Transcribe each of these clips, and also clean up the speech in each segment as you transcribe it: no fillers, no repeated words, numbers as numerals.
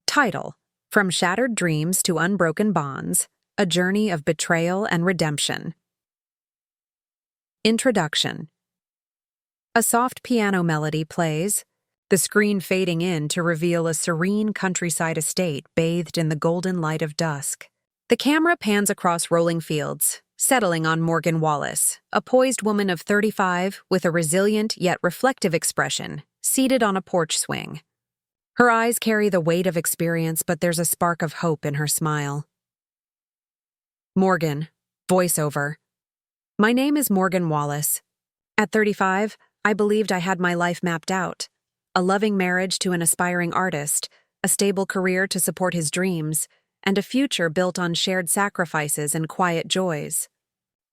Title: From Shattered Dreams to Unbroken Bonds, A Journey of Betrayal and Redemption. Introduction. A soft piano melody plays, the screen fading in to reveal a serene countryside estate bathed in the golden light of dusk. The camera pans across rolling fields, settling on Morgan Wallace, a poised woman of 35 with a resilient yet reflective expression, seated on a porch swing. Her eyes carry the weight of experience, but there's a spark of hope in her smile. Morgan, voiceover. My name is Morgan Wallace. At 35, I believed I had my life mapped out. A loving marriage to an aspiring artist, a stable career to support his dreams, and a future built on shared sacrifices and quiet joys.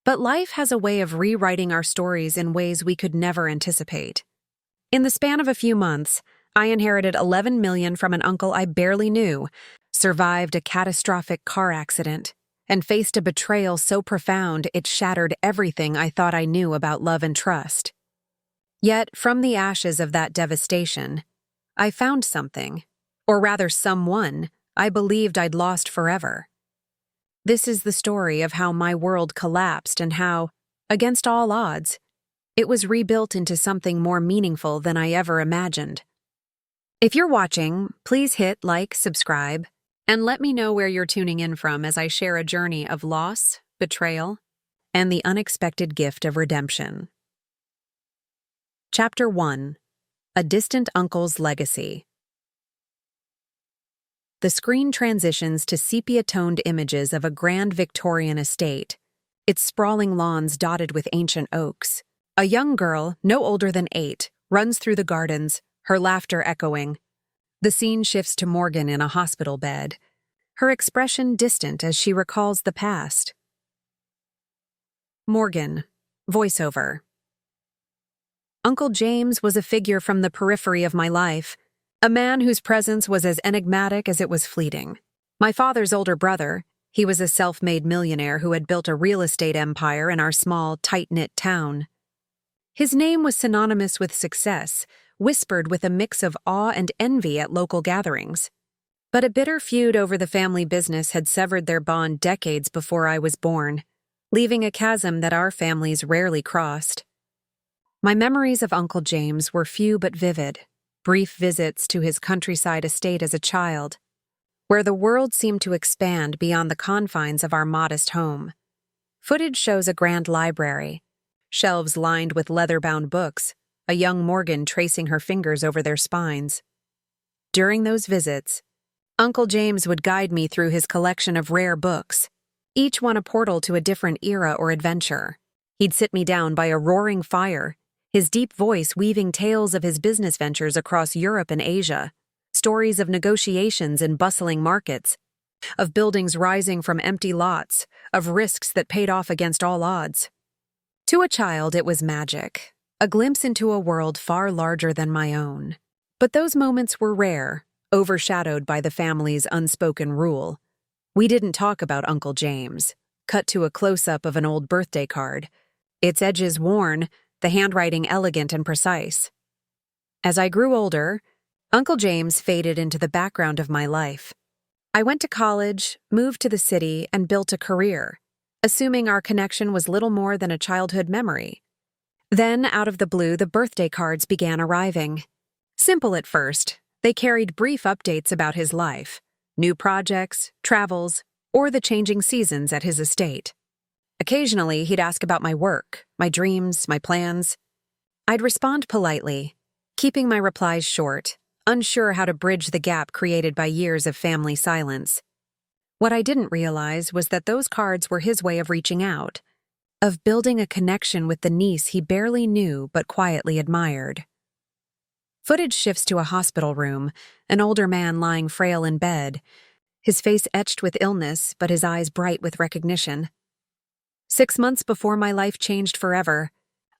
But life has a way of rewriting our stories in ways we could never anticipate. In the span of a few months, I inherited $11 million from an uncle I barely knew, survived a catastrophic car accident, and faced a betrayal so profound it shattered everything I thought I knew about love and trust. Yet, from the ashes of that devastation, I found something, or rather someone, I believed I'd lost forever. This is the story of how my world collapsed and how, against all odds, it was rebuilt into something more meaningful than I ever imagined. If you're watching, please hit like, subscribe, and let me know where you're tuning in from as I share a journey of loss, betrayal, and the unexpected gift of redemption. Chapter 1: A Distant Uncle's Legacy. The screen transitions to sepia-toned images of a grand Victorian estate, its sprawling lawns dotted with ancient oaks. A young girl, no older than 8, runs through the gardens, her laughter echoing. The scene shifts to Morgan in a hospital bed, her expression distant as she recalls the past. Morgan, voiceover. Uncle James was a figure from the periphery of my life, a man whose presence was as enigmatic as it was fleeting. My father's older brother, he was a self-made millionaire who had built a real estate empire in our small, tight-knit town. His name was synonymous with success, whispered with a mix of awe and envy at local gatherings. But a bitter feud over the family business had severed their bond decades before I was born, leaving a chasm that our families rarely crossed. My memories of Uncle James were few but vivid, brief visits to his countryside estate as a child, where the world seemed to expand beyond the confines of our modest home. Footage shows a grand library, shelves lined with leather-bound books, a young Morgan tracing her fingers over their spines. During those visits, Uncle James would guide me through his collection of rare books, each one a portal to a different era or adventure. He'd sit me down by a roaring fire, his deep voice weaving tales of his business ventures across Europe and Asia, stories of negotiations in bustling markets, of buildings rising from empty lots, of risks that paid off against all odds. To a child, it was magic, a glimpse into a world far larger than my own. But those moments were rare, overshadowed by the family's unspoken rule. We didn't talk about Uncle James. Cut to a close-up of an old birthday card, its edges worn, the handwriting elegant and precise. As I grew older, Uncle James faded into the background of my life. I went to college, moved to the city, and built a career, assuming our connection was little more than a childhood memory. Then, out of the blue, the birthday cards began arriving. Simple at first, they carried brief updates about his life, new projects, travels, or the changing seasons at his estate. Occasionally, he'd ask about my work, my dreams, my plans. I'd respond politely, keeping my replies short, unsure how to bridge the gap created by years of family silence. What I didn't realize was that those cards were his way of reaching out, of building a connection with the niece he barely knew but quietly admired. Footage shifts to a hospital room, an older man lying frail in bed, his face etched with illness but his eyes bright with recognition. 6 months before my life changed forever,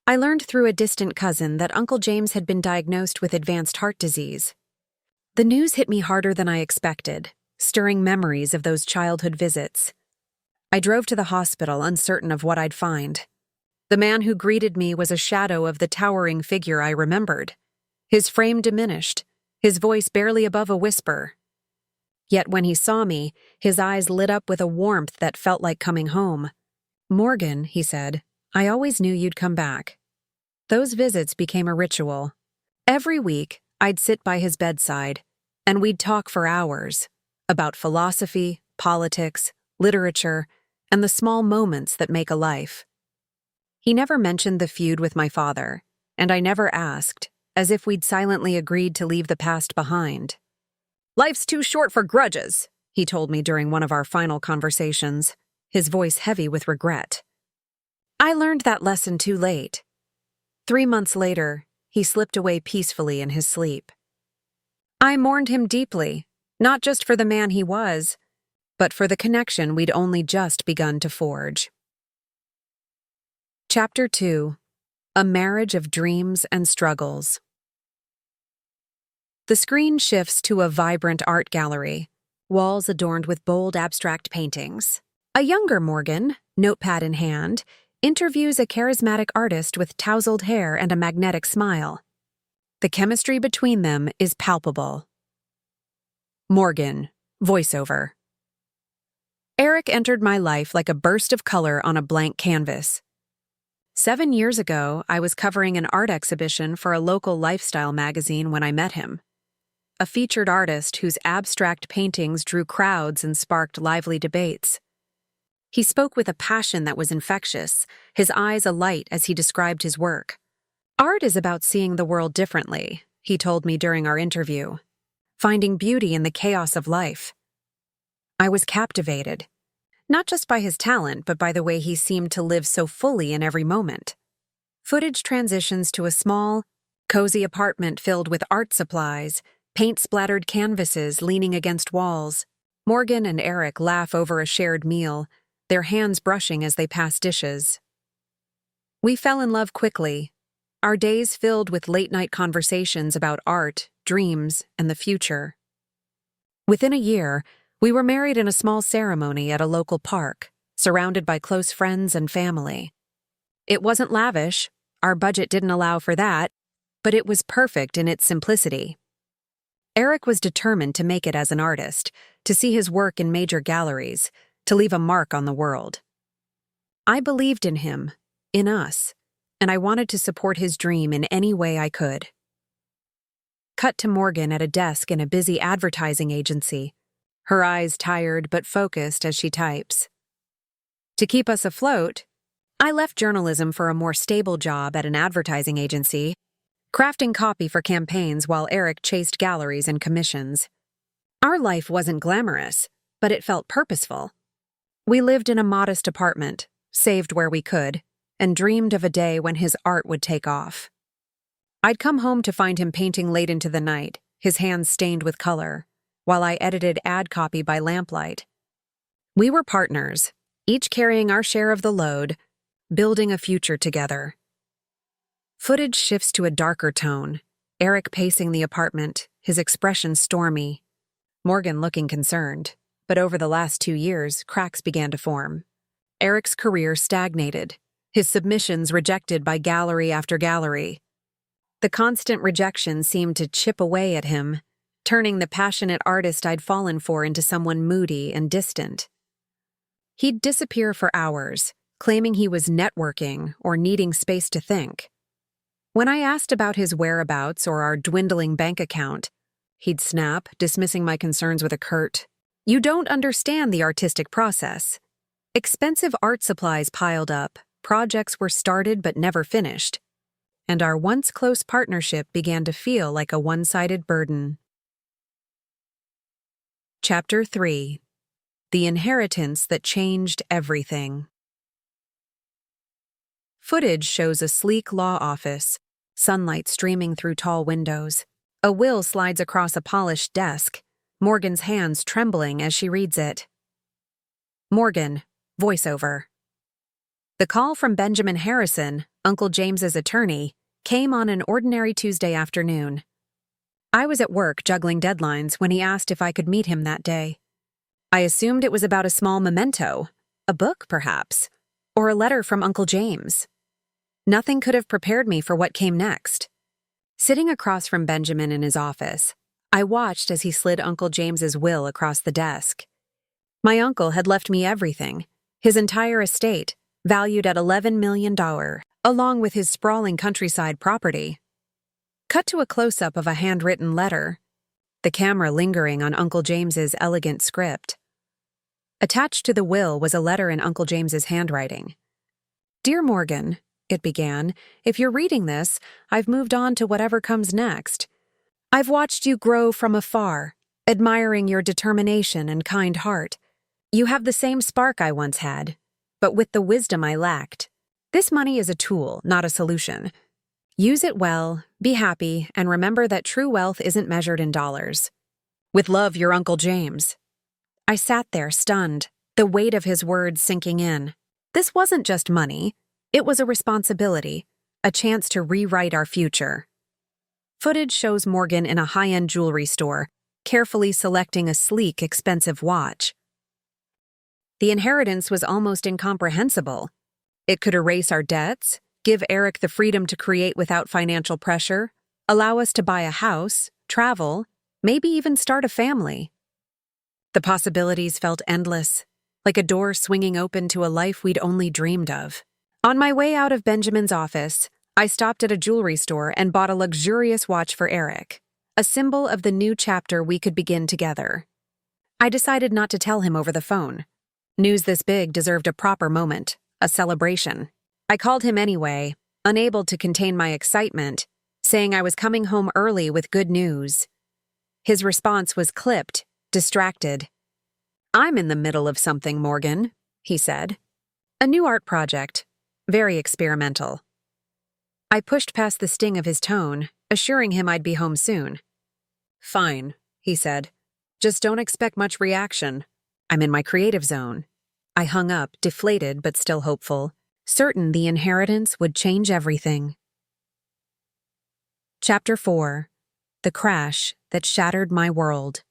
I learned through a distant cousin that Uncle James had been diagnosed with advanced heart disease. The news hit me harder than I expected, stirring memories of those childhood visits. I drove to the hospital, uncertain of what I'd find. The man who greeted me was a shadow of the towering figure I remembered. His frame diminished, his voice barely above a whisper. Yet when he saw me, his eyes lit up with a warmth that felt like coming home. "Morgan," he said, "I always knew you'd come back." Those visits became a ritual. Every week, I'd sit by his bedside, and we'd talk for hours about philosophy, politics, literature, and the small moments that make a life. He never mentioned the feud with my father, and I never asked, as if we'd silently agreed to leave the past behind. "Life's too short for grudges," he told me during one of our final conversations, his voice heavy with regret. I learned that lesson too late. 3 months later, he slipped away peacefully in his sleep. I mourned him deeply, not just for the man he was, but for the connection we'd only just begun to forge. Chapter 2: A Marriage of Dreams and Struggles. The screen shifts to a vibrant art gallery, walls adorned with bold abstract paintings. A younger Morgan, notepad in hand, interviews a charismatic artist with tousled hair and a magnetic smile. The chemistry between them is palpable. Morgan, voiceover. Eric entered my life like a burst of color on a blank canvas. 7 years ago, I was covering an art exhibition for a local lifestyle magazine when I met him. A featured artist whose abstract paintings drew crowds and sparked lively debates. He spoke with a passion that was infectious, his eyes alight as he described his work. "Art is about seeing the world differently," he told me during our interview, "finding beauty in the chaos of life." I was captivated, not just by his talent, but by the way he seemed to live so fully in every moment. Footage transitions to a small, cozy apartment filled with art supplies, paint-splattered canvases leaning against walls. Morgan and Eric laugh over a shared meal, their hands brushing as they pass dishes. We fell in love quickly, our days filled with late-night conversations about art, dreams, and the future. Within a year, we were married in a small ceremony at a local park, surrounded by close friends and family. It wasn't lavish, our budget didn't allow for that, but it was perfect in its simplicity. Eric was determined to make it as an artist, to see his work in major galleries, to leave a mark on the world. I believed in him, in us, and I wanted to support his dream in any way I could. Cut to Morgan at a desk in a busy advertising agency, her eyes tired but focused as she types. To keep us afloat, I left journalism for a more stable job at an advertising agency, crafting copy for campaigns while Eric chased galleries and commissions. Our life wasn't glamorous, but it felt purposeful. We lived in a modest apartment, saved where we could, and dreamed of a day when his art would take off. I'd come home to find him painting late into the night, his hands stained with color, while I edited ad copy by lamplight. We were partners, each carrying our share of the load, building a future together. Footage shifts to a darker tone, Eric pacing the apartment, his expression stormy. Morgan looking concerned, but over the last 2 years, cracks began to form. Eric's career stagnated, his submissions rejected by gallery after gallery. The constant rejection seemed to chip away at him, turning the passionate artist I'd fallen for into someone moody and distant. He'd disappear for hours, claiming he was networking or needing space to think. When I asked about his whereabouts or our dwindling bank account, he'd snap, dismissing my concerns with a curt, "You don't understand the artistic process." Expensive art supplies piled up, projects were started but never finished, and our once close partnership began to feel like a one-sided burden. Chapter 3: The Inheritance That Changed Everything. Footage shows a sleek law office, sunlight streaming through tall windows. A will slides across a polished desk, Morgan's hands trembling as she reads it. Morgan, voiceover. The call from Benjamin Harrison, Uncle James's attorney, came on an ordinary Tuesday afternoon. I was at work juggling deadlines when he asked if I could meet him that day. I assumed it was about a small memento, a book perhaps, or a letter from Uncle James. Nothing could have prepared me for what came next. Sitting across from Benjamin in his office, I watched as he slid Uncle James's will across the desk. My uncle had left me everything, his entire estate, valued at $11 million, along with his sprawling countryside property. Cut to a close-up of a handwritten letter, the camera lingering on Uncle James's elegant script. Attached to the will was a letter in Uncle James's handwriting. "Dear Morgan," it began, "if you're reading this, I've moved on to whatever comes next. I've watched you grow from afar, admiring your determination and kind heart. You have the same spark I once had, but with the wisdom I lacked. This money is a tool, not a solution. Use it well, be happy, and remember that true wealth isn't measured in dollars. With love, your Uncle James." I sat there, stunned, the weight of his words sinking in. This wasn't just money. It was a responsibility, a chance to rewrite our future. Footage shows Morgan in a high-end jewelry store, carefully selecting a sleek, expensive watch. The inheritance was almost incomprehensible. It could erase our debts, give Eric the freedom to create without financial pressure, allow us to buy a house, travel, maybe even start a family. The possibilities felt endless, like a door swinging open to a life we'd only dreamed of. On my way out of Benjamin's office, I stopped at a jewelry store and bought a luxurious watch for Eric, a symbol of the new chapter we could begin together. I decided not to tell him over the phone. News this big deserved a proper moment, a celebration. I called him anyway, unable to contain my excitement, saying I was coming home early with good news. His response was clipped, distracted. "I'm in the middle of something, Morgan," he said. "A new art project. Very experimental." I pushed past the sting of his tone, assuring him I'd be home soon. "Fine," he said. "Just don't expect much reaction. I'm in my creative zone." I hung up, deflated but still hopeful, certain the inheritance would change everything. Chapter 4. The Crash That Shattered My World.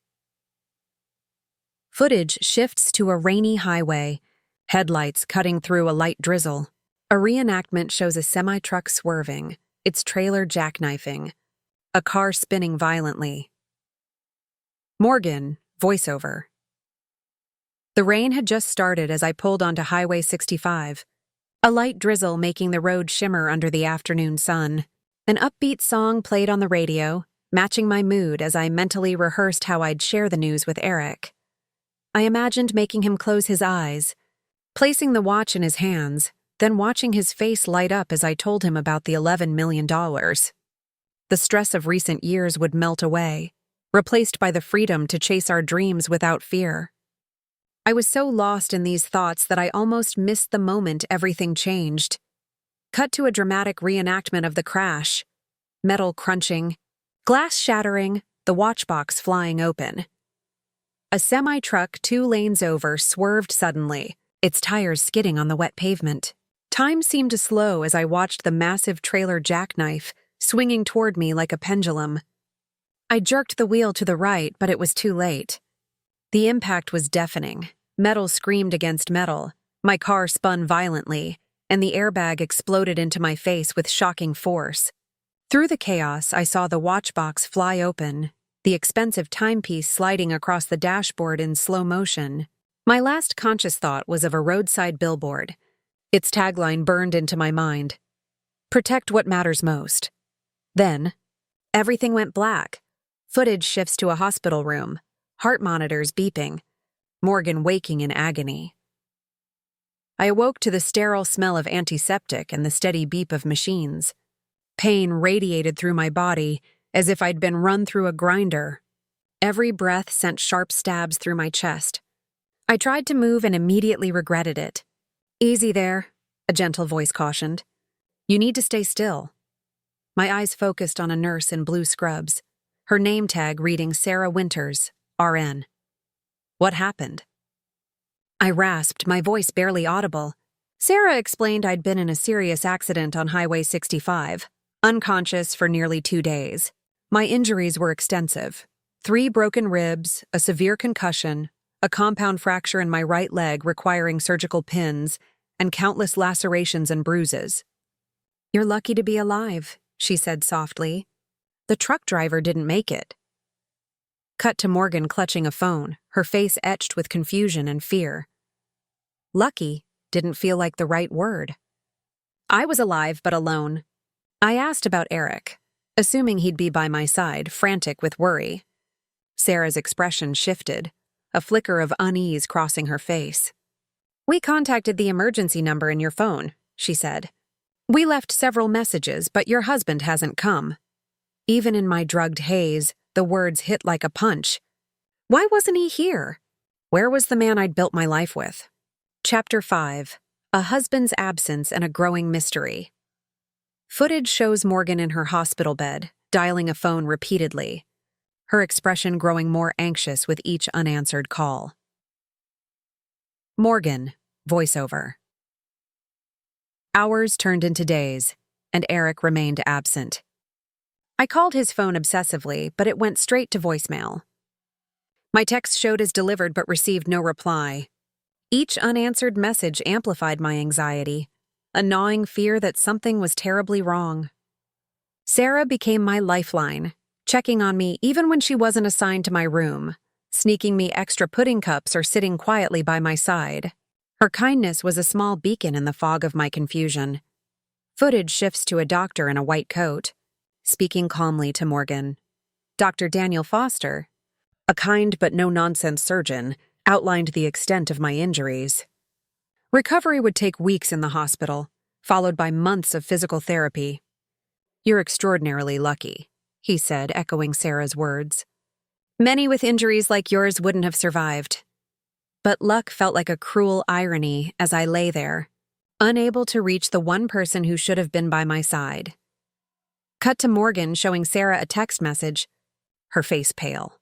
Footage shifts to a rainy highway, headlights cutting through a light drizzle. A reenactment shows a semi-truck swerving, its trailer jackknifing, a car spinning violently. Morgan, voiceover. The rain had just started as I pulled onto Highway 65, a light drizzle making the road shimmer under the afternoon sun. An upbeat song played on the radio, matching my mood as I mentally rehearsed how I'd share the news with Eric. I imagined making him close his eyes, placing the watch in his hands, then watching his face light up as I told him about the $11 million. The stress of recent years would melt away, replaced by the freedom to chase our dreams without fear. I was so lost in these thoughts that I almost missed the moment everything changed. Cut to a dramatic reenactment of the crash. Metal crunching, glass shattering, the watch box flying open. A semi-truck 2 lanes over swerved suddenly, its tires skidding on the wet pavement. Time seemed to slow as I watched the massive trailer jackknife, swinging toward me like a pendulum. I jerked the wheel to the right, but it was too late. The impact was deafening. Metal screamed against metal. My car spun violently, and the airbag exploded into my face with shocking force. Through the chaos, I saw the watch box fly open, the expensive timepiece sliding across the dashboard in slow motion. My last conscious thought was of a roadside billboard. Its tagline burned into my mind. "Protect what matters most." Then, everything went black. Footage shifts to a hospital room, heart monitors beeping, Morgan waking in agony. I awoke to the sterile smell of antiseptic and the steady beep of machines. Pain radiated through my body, as if I'd been run through a grinder. Every breath sent sharp stabs through my chest. I tried to move and immediately regretted it. "Easy there," a gentle voice cautioned. "You need to stay still." My eyes focused on a nurse in blue scrubs, her name tag reading Sarah Winters, RN. "What happened?" I rasped, my voice barely audible. Sarah explained I'd been in a serious accident on Highway 65, unconscious for nearly 2 days. My injuries were extensive. 3 broken ribs, a severe concussion, a compound fracture in my right leg requiring surgical pins, and countless lacerations and bruises. "You're lucky to be alive," she said softly. "The truck driver didn't make it." Cut to Morgan clutching a phone, her face etched with confusion and fear. Lucky didn't feel like the right word. I was alive but alone. I asked about Eric, assuming he'd be by my side, frantic with worry. Sarah's expression shifted, a flicker of unease crossing her face. "We contacted the emergency number in your phone," she said. "We left several messages, but your husband hasn't come." Even in my drugged haze, the words hit like a punch. Why wasn't he here? Where was the man I'd built my life with? Chapter 5. A Husband's Absence and a Growing Mystery. Footage shows Morgan in her hospital bed, dialing a phone repeatedly, her expression growing more anxious with each unanswered call. Morgan, voiceover. Hours turned into days, and Eric remained absent. I called his phone obsessively, but it went straight to voicemail. My text showed as delivered but received no reply. Each unanswered message amplified my anxiety, a gnawing fear that something was terribly wrong. Sarah became my lifeline, checking on me even when she wasn't assigned to my room, sneaking me extra pudding cups or sitting quietly by my side. Her kindness was a small beacon in the fog of my confusion. Footage shifts to a doctor in a white coat, speaking calmly to Morgan. Dr. Daniel Foster, a kind but no-nonsense surgeon, outlined the extent of my injuries. Recovery would take weeks in the hospital, followed by months of physical therapy. "You're extraordinarily lucky," he said, echoing Sarah's words. "Many with injuries like yours wouldn't have survived." But luck felt like a cruel irony as I lay there, unable to reach the one person who should have been by my side. Cut to Morgan showing Sarah a text message, her face pale.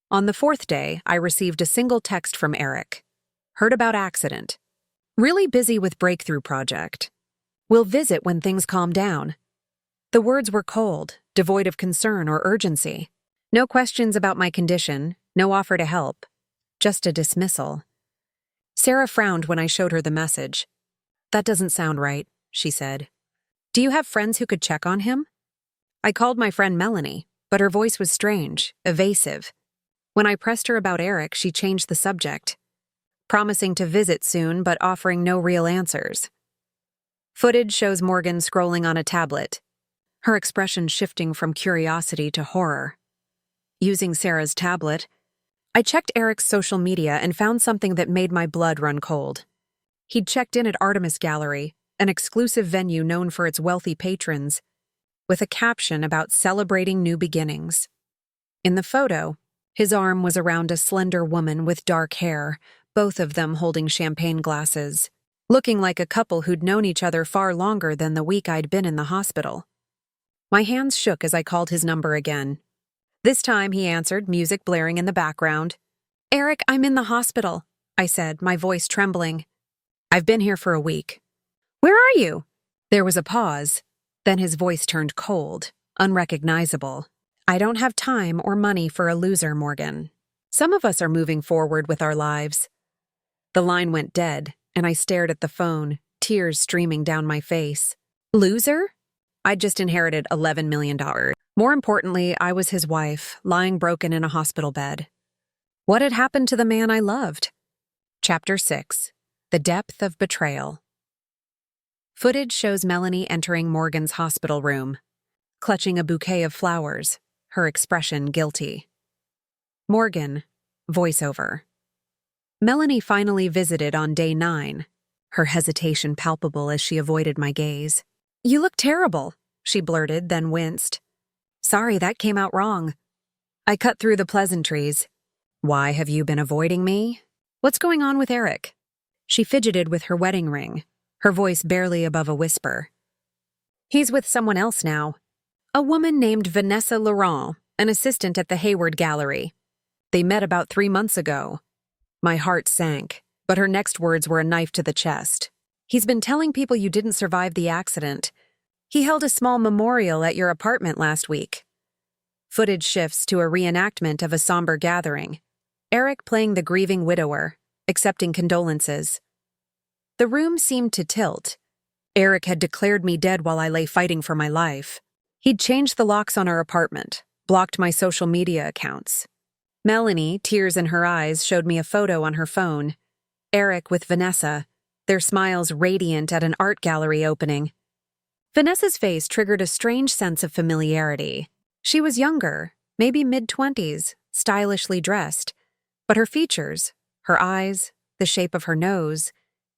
On the fourth day, I received a single text from Eric. "Heard about accident. Really busy with breakthrough project. Will visit when things calm down." The words were cold, devoid of concern or urgency. No questions about my condition, no offer to help. Just a dismissal. Sarah frowned when I showed her the message. "That doesn't sound right," she said. "Do you have friends who could check on him?" I called my friend Melanie, but her voice was strange, evasive. When I pressed her about Eric, she changed the subject, promising to visit soon but offering no real answers. Footage shows Morgan scrolling on a tablet, her expression shifting from curiosity to horror. Using Sarah's tablet, I checked Eric's social media and found something that made my blood run cold. He'd checked in at Artemis Gallery, an exclusive venue known for its wealthy patrons, with a caption about celebrating new beginnings. In the photo, his arm was around a slender woman with dark hair, both of them holding champagne glasses, looking like a couple who'd known each other far longer than the week I'd been in the hospital. My hands shook as I called his number again. This time he answered, music blaring in the background. "Eric, I'm in the hospital," I said, my voice trembling. "I've been here for a week." "Where are you?" There was a pause, then his voice turned cold, unrecognizable. "I don't have time or money for a loser, Morgan. Some of us are moving forward with our lives." The line went dead, and I stared at the phone, tears streaming down my face. Loser? I'd just inherited $11 million. More importantly, I was his wife, lying broken in a hospital bed. What had happened to the man I loved? Chapter 6. The Depth of Betrayal. Footage shows Melanie entering Morgan's hospital room, clutching a bouquet of flowers, her expression guilty. Morgan, voiceover. Melanie finally visited on day 9, her hesitation palpable as she avoided my gaze. "You look terrible," she blurted, then winced. "Sorry, that came out wrong." I cut through the pleasantries. "Why have you been avoiding me? What's going on with Eric?" She fidgeted with her wedding ring, her voice barely above a whisper. "He's with someone else now. A woman named Vanessa Laurent, an assistant at the Hayward Gallery. They met about 3 months ago." My heart sank, but her next words were a knife to the chest. "He's been telling people you didn't survive the accident. He held a small memorial at your apartment last week." Footage shifts to a reenactment of a somber gathering. Eric playing the grieving widower, accepting condolences. The room seemed to tilt. Eric had declared me dead while I lay fighting for my life. He'd changed the locks on our apartment, blocked my social media accounts. Melanie, tears in her eyes, showed me a photo on her phone. Eric with Vanessa, their smiles radiant at an art gallery opening. Vanessa's face triggered a strange sense of familiarity. She was younger, maybe mid-20s, stylishly dressed, but her features, her eyes, the shape of her nose,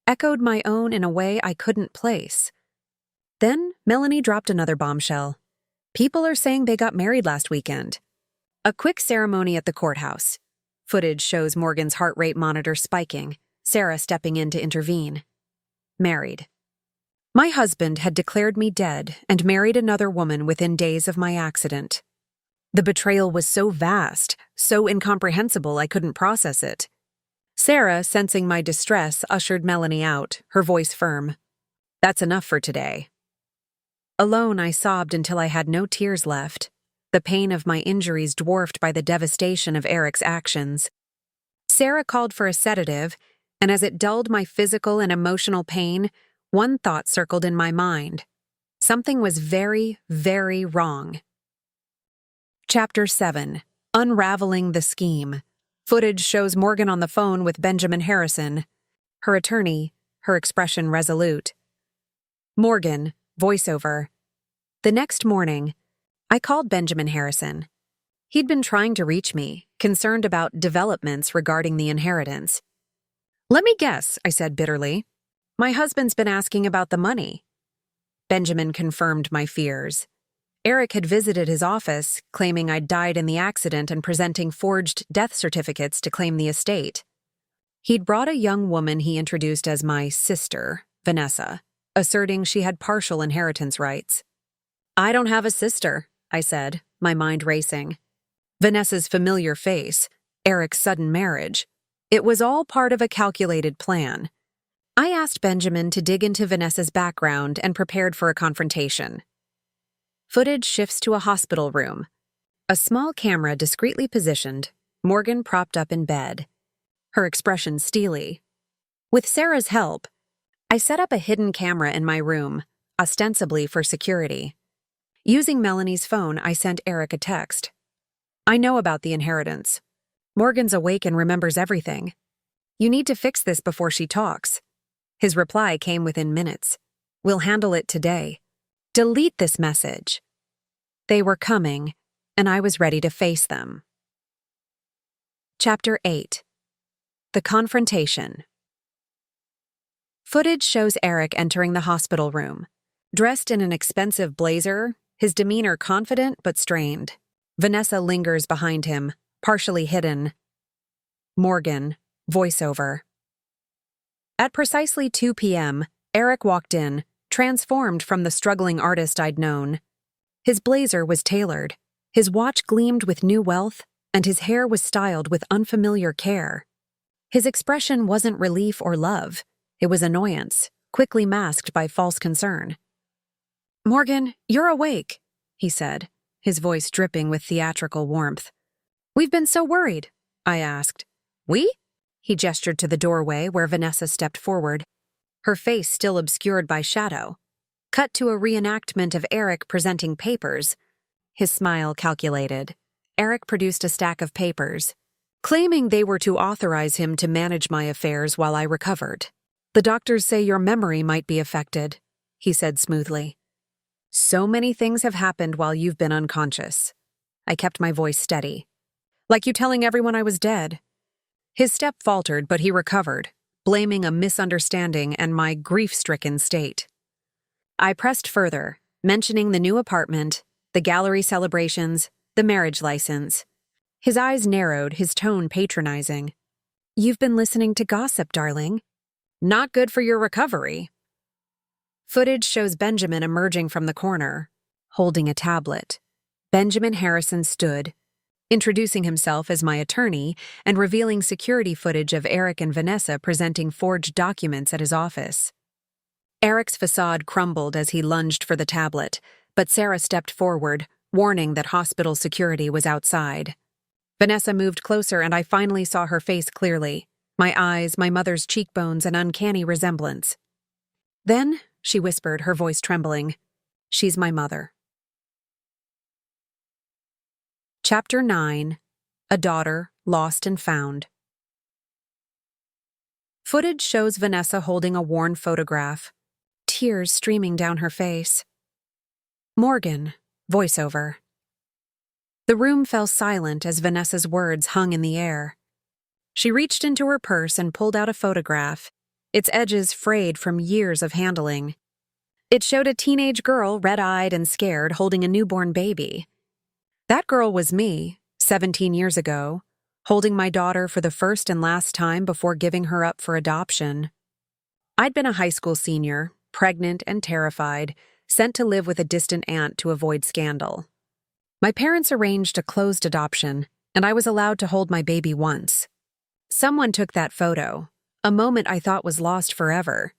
echoed my own in a way I couldn't place. Then Melanie dropped another bombshell. People are saying they got married last weekend. A quick ceremony at the courthouse. Footage shows Morgan's heart rate monitor spiking, Sarah stepping in to intervene. Married. My husband had declared me dead and married another woman within days of my accident. The betrayal was so vast, so incomprehensible I couldn't process it. Sarah, sensing my distress, ushered Melanie out, her voice firm. That's enough for today. Alone, I sobbed until I had no tears left, the pain of my injuries dwarfed by the devastation of Eric's actions. Sarah called for a sedative, and as it dulled my physical and emotional pain, one thought circled in my mind. Something was very, very wrong. Chapter 7. Unraveling the Scheme. Footage shows Morgan on the phone with Benjamin Harrison, her attorney, her expression resolute. Morgan, voiceover. The next morning, I called Benjamin Harrison. He'd been trying to reach me, concerned about developments regarding the inheritance. Let me guess, I said bitterly. My husband's been asking about the money. Benjamin confirmed my fears. Eric had visited his office, claiming I'd died in the accident and presenting forged death certificates to claim the estate. He'd brought a young woman he introduced as my sister, Vanessa, asserting she had partial inheritance rights. I don't have a sister, I said, my mind racing. Vanessa's familiar face, Eric's sudden marriage. It was all part of a calculated plan. I asked Benjamin to dig into Vanessa's background and prepared for a confrontation. Footage shifts to a hospital room. A small camera discreetly positioned, Morgan propped up in bed, her expression steely. With Sarah's help, I set up a hidden camera in my room, ostensibly for security. Using Melanie's phone, I sent Eric a text. I know about the inheritance. Morgan's awake and remembers everything. You need to fix this before she talks. His reply came within minutes. We'll handle it today. Delete this message. They were coming, and I was ready to face them. Chapter 8. The Confrontation. Footage shows Eric entering the hospital room. Dressed in an expensive blazer, his demeanor confident but strained. Vanessa lingers behind him, partially hidden. Morgan, voiceover. At precisely 2 p.m., Eric walked in, transformed from the struggling artist I'd known. His blazer was tailored, his watch gleamed with new wealth, and his hair was styled with unfamiliar care. His expression wasn't relief or love, it was annoyance, quickly masked by false concern. Morgan, you're awake, he said, his voice dripping with theatrical warmth. We've been so worried, I asked. We? He gestured to the doorway where Vanessa stepped forward, her face still obscured by shadow. Cut to a reenactment of Eric presenting papers. His smile calculated. Eric produced a stack of papers, claiming they were to authorize him to manage my affairs while I recovered. The doctors say your memory might be affected, he said smoothly. So many things have happened while you've been unconscious. I kept my voice steady. Like you telling everyone I was dead. His step faltered, but he recovered, blaming a misunderstanding and my grief-stricken state. I pressed further, mentioning the new apartment, the gallery celebrations, the marriage license. His eyes narrowed, his tone patronizing. You've been listening to gossip, darling. Not good for your recovery. Footage shows Benjamin emerging from the corner, holding a tablet. Benjamin Harrison stood, introducing himself as my attorney and revealing security footage of Eric and Vanessa presenting forged documents at his office. Eric's facade crumbled as he lunged for the tablet, but Sarah stepped forward, warning that hospital security was outside. Vanessa moved closer and I finally saw her face clearly, my eyes, my mother's cheekbones, an uncanny resemblance. Then, she whispered, her voice trembling, she's my mother. Chapter 9. A daughter lost and found. Footage shows Vanessa holding a worn photograph, tears streaming down her face. Morgan, voiceover. The room fell silent as Vanessa's words hung in the air. She reached into her purse and pulled out a photograph, its edges frayed from years of handling. It showed a teenage girl, red-eyed and scared, holding a newborn baby. That girl was me, 17 years ago, holding my daughter for the first and last time before giving her up for adoption. I'd been a high school senior, pregnant and terrified, sent to live with a distant aunt to avoid scandal. My parents arranged a closed adoption, and I was allowed to hold my baby once. Someone took that photo, a moment I thought was lost forever.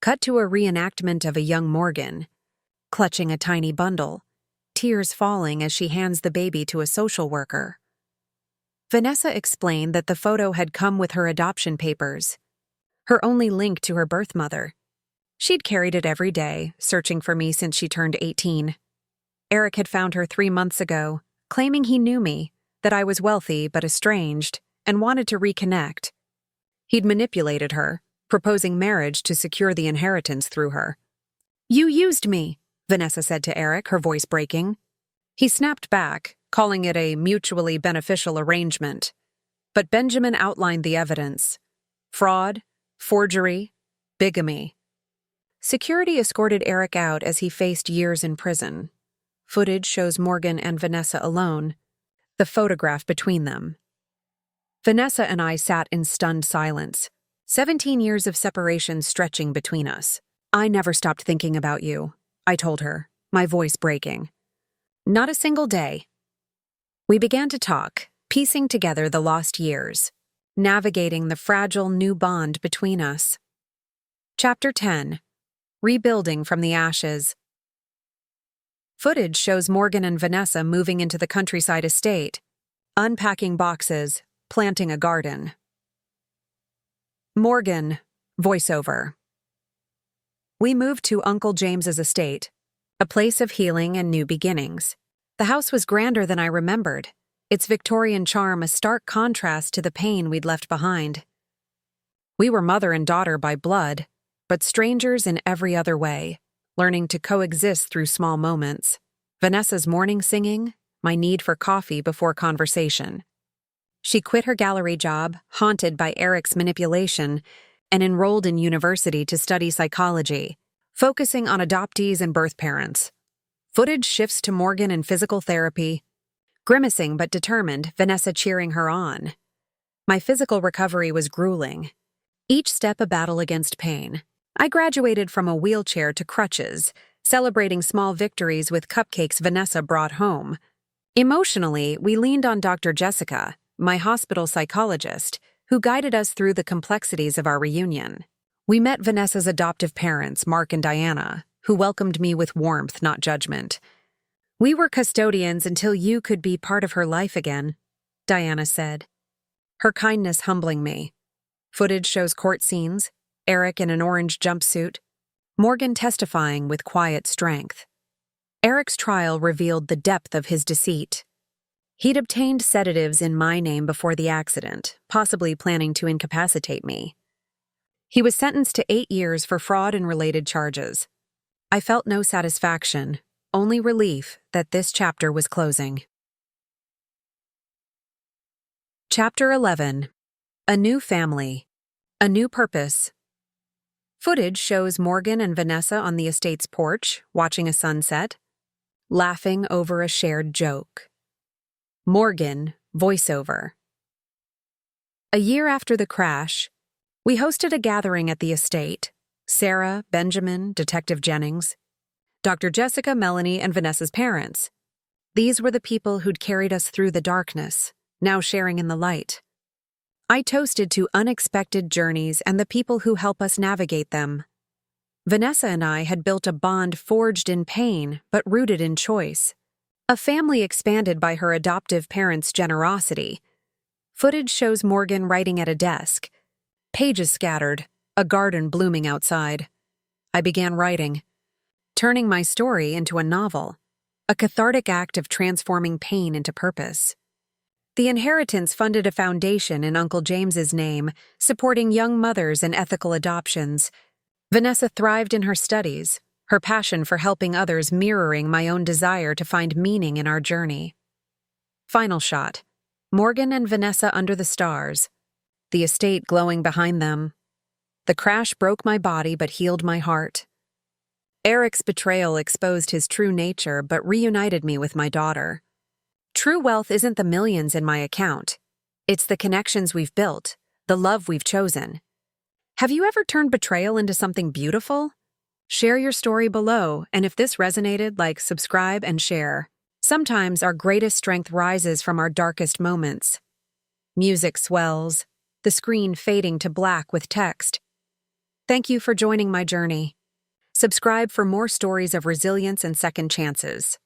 Cut to a reenactment of a young Morgan, clutching a tiny bundle, tears falling as she hands the baby to a social worker. Vanessa explained that the photo had come with her adoption papers, her only link to her birth mother. She'd carried it every day, searching for me since she turned 18. Eric had found her 3 months ago, claiming he knew me, that I was wealthy but estranged, and wanted to reconnect. He'd manipulated her, proposing marriage to secure the inheritance through her. "You used me," Vanessa said to Eric, her voice breaking. He snapped back, calling it a mutually beneficial arrangement. But Benjamin outlined the evidence: fraud, forgery, bigamy. Security escorted Eric out as he faced years in prison. Footage shows Morgan and Vanessa alone, the photograph between them. Vanessa and I sat in stunned silence, 17 years of separation stretching between us. "I never stopped thinking about you," I told her, my voice breaking. "Not a single day." We began to talk, piecing together the lost years, navigating the fragile new bond between us. Chapter 10. Rebuilding from the Ashes. Footage shows Morgan and Vanessa moving into the countryside estate, unpacking boxes, planting a garden. Morgan, voiceover. We moved to Uncle James's estate, a place of healing and new beginnings. The house was grander than I remembered, its Victorian charm a stark contrast to the pain we'd left behind. We were mother and daughter by blood, but strangers in every other way, learning to coexist through small moments. Vanessa's morning singing, my need for coffee before conversation. She quit her gallery job, haunted by Eric's manipulation, and enrolled in university to study psychology, focusing on adoptees and birth parents. Footage shifts to Morgan in physical therapy, grimacing but determined, Vanessa cheering her on. My physical recovery was grueling, each step a battle against pain. I graduated from a wheelchair to crutches, celebrating small victories with cupcakes Vanessa brought home. Emotionally, we leaned on Dr. Jessica, my hospital psychologist, who guided us through the complexities of our reunion. We met Vanessa's adoptive parents, Mark and Diana, who welcomed me with warmth, not judgment. "We were custodians until you could be part of her life again," Diana said, her kindness humbling me. Footage shows court scenes, Eric in an orange jumpsuit, Morgan testifying with quiet strength. Eric's trial revealed the depth of his deceit. He'd obtained sedatives in my name before the accident, possibly planning to incapacitate me. He was sentenced to 8 years for fraud and related charges. I felt no satisfaction, only relief that this chapter was closing. Chapter 11. A New Family. A New Purpose. Footage shows Morgan and Vanessa on the estate's porch, watching a sunset, laughing over a shared joke. Morgan, voiceover. A year after the crash, we hosted a gathering at the estate. Sarah, Benjamin, Detective Jennings, Dr. Jessica, Melanie, and Vanessa's parents. These were the people who'd carried us through the darkness, now sharing in the light. I toasted to unexpected journeys and the people who help us navigate them. Vanessa and I had built a bond forged in pain but rooted in choice. A family expanded by her adoptive parents' generosity. Footage shows Morgan writing at a desk, pages scattered, a garden blooming outside. I began writing, turning my story into a novel, a cathartic act of transforming pain into purpose. The inheritance funded a foundation in Uncle James's name, supporting young mothers and ethical adoptions. Vanessa thrived in her studies, her passion for helping others mirroring my own desire to find meaning in our journey. Final shot. Morgan and Vanessa under the stars, the estate glowing behind them. The crash broke my body but healed my heart. Eric's betrayal exposed his true nature but reunited me with my daughter. True wealth isn't the millions in my account. It's the connections we've built, the love we've chosen. Have you ever turned betrayal into something beautiful? Share your story below, and if this resonated, subscribe and share. Sometimes our greatest strength rises from our darkest moments. Music swells, the screen fading to black with text. Thank you for joining my journey. Subscribe for more stories of resilience and second chances.